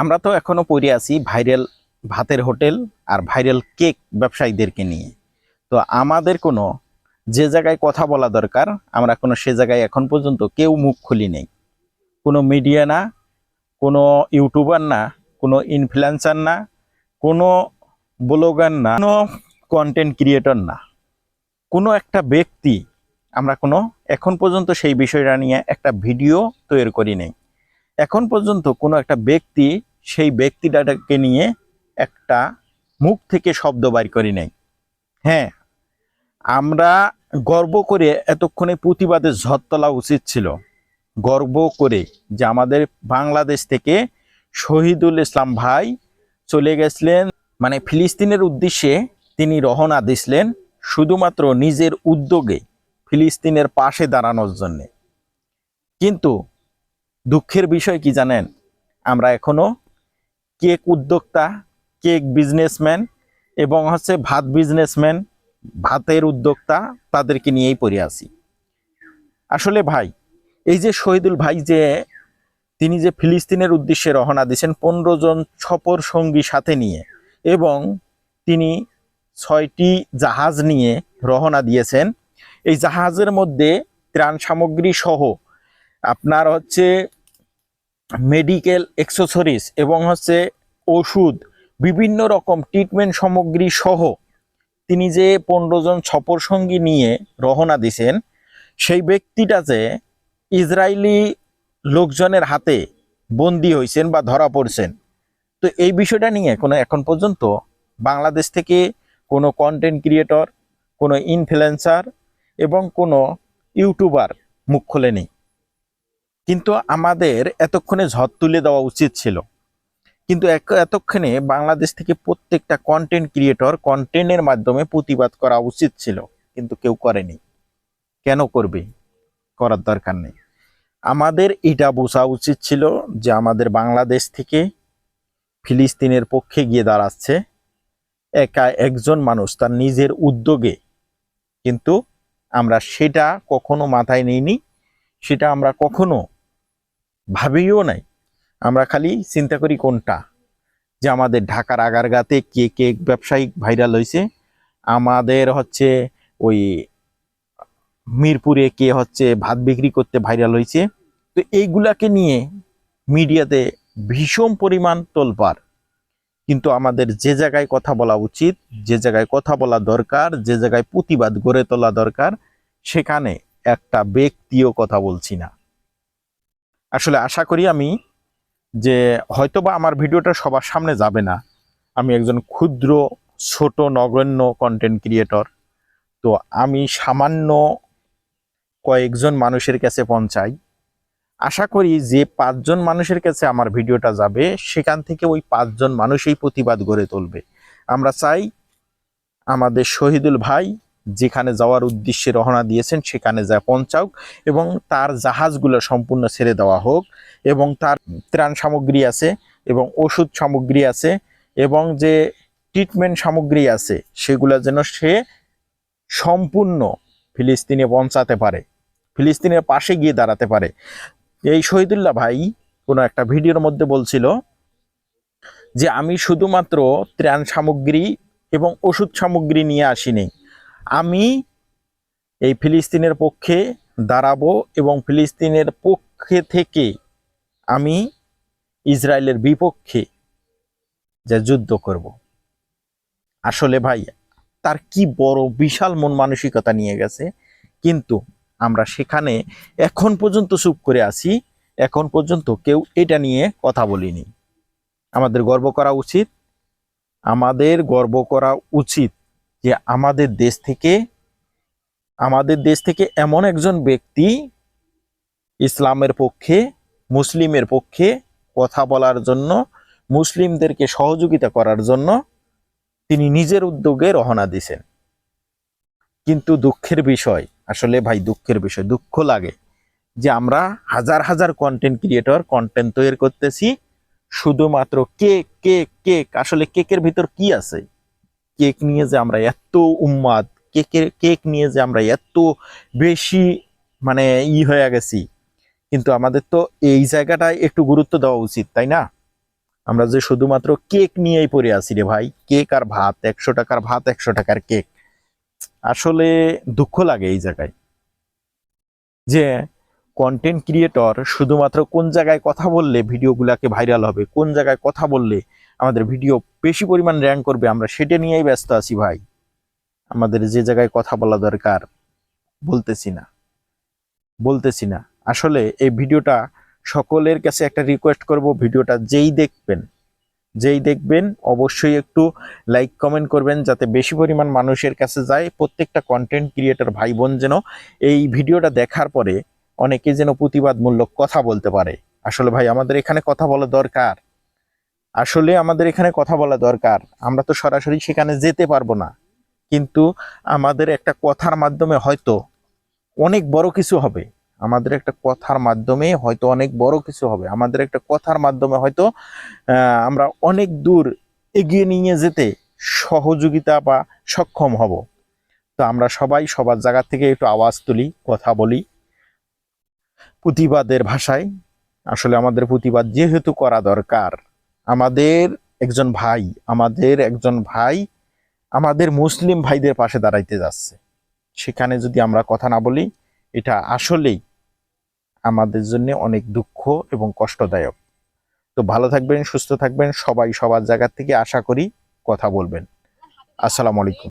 আমরা তো এখনো পড়ে আছি ভাইরাল ভাতের হোটেল আর ভাইরাল কেক ব্যবসায়ীদেরকে নিয়ে। তো আমাদের কোনো যে জায়গায় কথা বলা দরকার আমরা কোনো সে জায়গায় এখন পর্যন্ত কেউ মুখ খুলি নেই। কোনো মিডিয়া না, কোনো ইউটিউবার না, কোনো ইনফ্লুয়েন্সার না, কোনো ব্লগার না, কোনো কন্টেন্ট ক্রিয়েটর না, কোনো একটা ব্যক্তি আমরা কোনো এখন পর্যন্ত সেই বিষয়টা নিয়ে একটা ভিডিও তৈরি করি নেই। এখন পর্যন্ত কোনো একটা ব্যক্তি সেই ব্যক্তিটাকে নিয়ে একটা মুখ থেকে শব্দ বাইর করি নাই। হ্যাঁ, আমরা গর্ব করে এতক্ষণে প্রতিবাদের ঝড় তোলা উচিত ছিল, গর্ব করে যে আমাদের বাংলাদেশ থেকে শহীদুল ইসলাম ভাই চলে গেছিলেন, মানে ফিলিস্তিনের উদ্দেশ্যে তিনি রওনা দিছিলেন শুধুমাত্র নিজের উদ্যোগে ফিলিস্তিনের পাশে দাঁড়ানোর জন্য। কিন্তু দুঃখের বিষয় কি জানেন, আমরা এখনো কেক উদ্যোক্তা, কেক বিজনেসম্যান এবং ভাত বিজনেসম্যান, ভাতের উদ্যোক্তা তাদেরকে নিয়েই পড়ে আছি। আসলে ভাই, এই যে শহীদুল ভাই যে তিনি যে ফিলিস্তিনের উদ্দেশ্যে রওনা দিয়েছেন 15 জন সফর সঙ্গী সাথে নিয়ে, এবং তিনি 6টি জাহাজ নিয়ে রওনা দিয়েছেন। এই জাহাজের মধ্যে ত্রাণ সামগ্রী সহ আপনার মেডিকেল অ্যাক্সেসরিজ এবং ওষুধ, বিভিন্ন রকম ট্রিটমেন্ট সামগ্রী সহ তিনি যে 15 জন সফর সঙ্গী নিয়ে রওনা দিয়েছেন, সেই ব্যক্তিটা যে ইসরায়েলি লোকজনের হাতে বন্দী হয়েছেন বা ধরা পড়ছেন। তো এই বিষয়টা নিয়ে কোনো এখন পর্যন্ত বাংলাদেশ থেকে কোনো কন্টেন্ট ক্রিয়েটর, কোনো ইনফ্লুয়েন্সার এবং কোনো ইউটিউবার মুখ খোলেনি। কিন্তু আমাদের এতক্ষণে ঝড় তুলে দেওয়া উচিত ছিল। কিন্তু এতক্ষণে বাংলাদেশ থেকে প্রত্যেকটা কন্টেন্ট ক্রিয়েটর কন্টেন্টের মাধ্যমে প্রতিবাদ করা উচিত ছিল, কিন্তু কেউ করেনি। কেন করবে? করার দরকার নেই। আমাদের এটা বোঝা উচিত ছিল যে আমাদের বাংলাদেশ থেকে ফিলিস্তিনের পক্ষে গিয়ে দাঁড়াচ্ছে একা একজন মানুষ তার নিজের উদ্যোগে, কিন্তু আমরা সেটা কখনো মাথায় নিইনি, সেটা আমরা কখনো ভাবিও নাই। আমরা খালি চিন্তা করি কোনটা, যে আমাদের ঢাকার আগারগাতে কে কেক ব্যবসায়ী ভাইরাল হয়েছে, আমাদের ওই মিরপুরে কে ভাত বিক্রি করতে ভাইরাল হয়েছে। তো এইগুলাকে নিয়ে মিডিয়াতে ভীষণ পরিমাণ তোলপাড়। কিন্তু আমাদের যে জায়গায় কথা বলা উচিত, যে জায়গায় কথা বলা দরকার, যে জায়গায় প্রতিবাদ গড়ে তোলা দরকার, সেখানে একটা ব্যক্তিও কথা বলছি না। আসলে আশা করি আমি যে হয়তোবা আমার ভিডিওটা সবার সামনে যাবে না। আমি একজন ক্ষুদ্র ছোট নগণ্য কন্টেন্ট ক্রিয়েটর। তো আমি সামান্য কয়েকজন মানুষের কাছে পৌঁছাই। আশা করি যে 5 জন মানুষের কাছে আমার ভিডিওটা যাবে, সেখান থেকে ওই 5 জন মানুষই প্রতিবাদ গড়ে তুলবে। আমরা চাই আমাদের শহীদুল ভাই যেখানে যাওয়ার উদ্দেশ্যে রওনা দিয়েছেন সেখানে যা পৌঁছাক, এবং তার জাহাজগুলো সম্পূর্ণ ছেড়ে দেওয়া হোক, এবং তার ত্রাণ সামগ্রী আছে এবং ওষুধ সামগ্রী আছে এবং যে ট্রিটমেন্ট সামগ্রী আছে সেগুলো যেন সে সম্পূর্ণ ফিলিস্তিনে পৌঁছাতে পারে, ফিলিস্তিনের পাশে গিয়ে দাঁড়াতে পারে। এই শহীদুল্লাহ ভাই কোনো একটা ভিডিওর মধ্যে বলছিল যে আমি শুধুমাত্র ত্রাণ সামগ্রী এবং ওষুধ সামগ্রী নিয়ে আসিনি, আমি এই ফিলিস্তিনের পক্ষে দাঁড়াবো এবং ফিলিস্তিনের পক্ষে থেকে আমি ইসরায়েলের বিপক্ষে যে যুদ্ধ করব। আসলে ভাই, তার কি বড় বিশাল মন মানসিকতা নিয়ে গেছে। কিন্তু আমরা সেখানে এখন পর্যন্ত চুপ করে আছি, এখন পর্যন্ত কেউ এটা নিয়ে কথা বলিনি। আমাদের গর্ব করা উচিত, আমাদের গর্ব করা উচিত যে আমাদের দেশ থেকে এমন একজন ব্যক্তি ইসলামের পক্ষে, মুসলিমের পক্ষে কথা বলার জন্য, মুসলিমদেরকে সহযোগিতা করার জন্য তিনি নিজের উদ্যোগে রওনা দিয়েছেন। কিন্তু দুঃখের বিষয়, আসলে ভাই দুঃখের বিষয়, দুঃখ লাগে যে আমরা হাজার হাজার কন্টেন্ট ক্রিয়েটর কন্টেন্ট তৈরি করতেছি শুধুমাত্র কেক কেক কেক। আসলে কেকের ভিতর কি আছে? কেক নিয়ে যে আমরা এত উন্মাদ, কেক নিয়ে যে আমরা এত বেশি মানে হয়ে গেছি, কিন্তু আমাদের তো এই জায়গাটায় একটু গুরুত্ব দেওয়া উচিত, তাই না? আমরা যে শুধুমাত্র কেক নিয়েই পড়ে আছি রে ভাই, কেক আর ভাত, 100 টাকার ভাত, 100 টাকার কেক। আসলে দুঃখ লাগে এই জায়গায় যে কন্টেন্ট ক্রিয়েটর শুধুমাত্র কোন জায়গায় কথা বললে ভিডিওগুলোকে ভাইরাল হবে, কোন জায়গায় কথা বললে আমাদের ভিডিও বেশি পরিমাণ র্যাঙ্ক করবে, আমরা সেটা নিয়েই ব্যস্ত আছি ভাই। আমাদের যে জায়গায় কথা বলা দরকার বলতেছি না। আসলে এই ভিডিওটা সকলের কাছে একটা রিকোয়েস্ট করব, ভিডিওটা যেই দেখবেন অবশ্যই একটু লাইক কমেন্ট করবেন, যাতে বেশি পরিমাণ মানুষের কাছে যায়। প্রত্যেকটা কন্টেন্ট ক্রিয়েটর ভাই বোন যেন এই ভিডিওটা দেখার পরে অনেকে যেন প্রতিবাদমূলক কথা বলতে পারে। আসলে ভাই আমাদের এখানে কথা বলা দরকার, আমরা তো সরাসরি সেখানে যেতে পারবো না, কিন্তু আমাদের একটা কথার মাধ্যমে হয়তো অনেক বড় কিছু হবে। আমাদের একটা কথার মাধ্যমে হয়তো অনেক বড় কিছু হবে, আমাদের একটা কথার মাধ্যমে হয়তো আমরা অনেক দূর এগিয়ে নিয়ে যেতে সহযোগিতা বা সক্ষম হব। তো আমরা সবাই সবার জায়গা থেকে একটু আওয়াজ তুলি, কথা বলি প্রতিবাদের ভাষায়। আসলে আমাদের প্রতিবাদ যেহেতু করা দরকার, আমাদের একজন ভাই আমাদের মুসলিম ভাইদের পাশে দাঁড়াইতে যাচ্ছে, সেখানে যদি আমরা কথা না বলি, এটা আসলেই আমাদের জন্য অনেক দুঃখ এবং কষ্টদায়ক। তো ভালো থাকবেন, সুস্থ থাকবেন, সবাই সবার জায়গা থেকে আশা করি কথা বলবেন। আসসালামু আলাইকুম।